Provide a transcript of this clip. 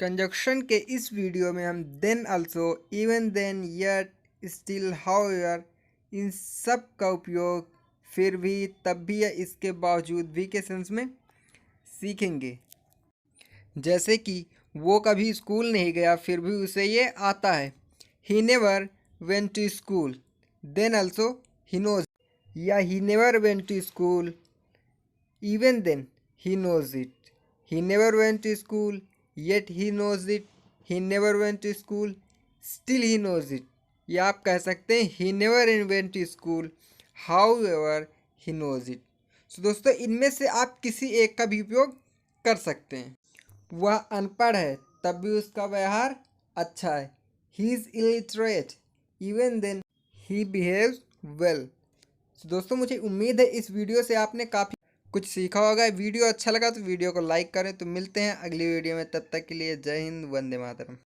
Conjunction के इस video में हम then also, even then, yet, still, however इन सब का उपयोग फिर भी, तब भी या इसके बावजूद भी के सेंस में सीखेंगे। जैसे कि वो कभी स्कूल नहीं गया फिर भी उसे ये आता है। He never went to school, then also he knows. या he never went to school, even then he knows it. He never went to school, yet he knows it. He never went to school, still he knows it. या आप कह सकते हैं he never went to school, however he knows it. So दोस्तों, इनमें से आप किसी एक का भी उपयोग कर सकते हैं। वह अनपढ़ है तब भी उसका व्यवहार अच्छा है। He is illiterate, even then he behaves well. दोस्तों, मुझे उम्मीद है इस वीडियो से आपने काफ़ी कुछ सीखा होगा। वीडियो अच्छा लगा तो वीडियो को लाइक करें। तो मिलते हैं अगली वीडियो में, तब तक के लिए जय हिंद, वंदे मातरम।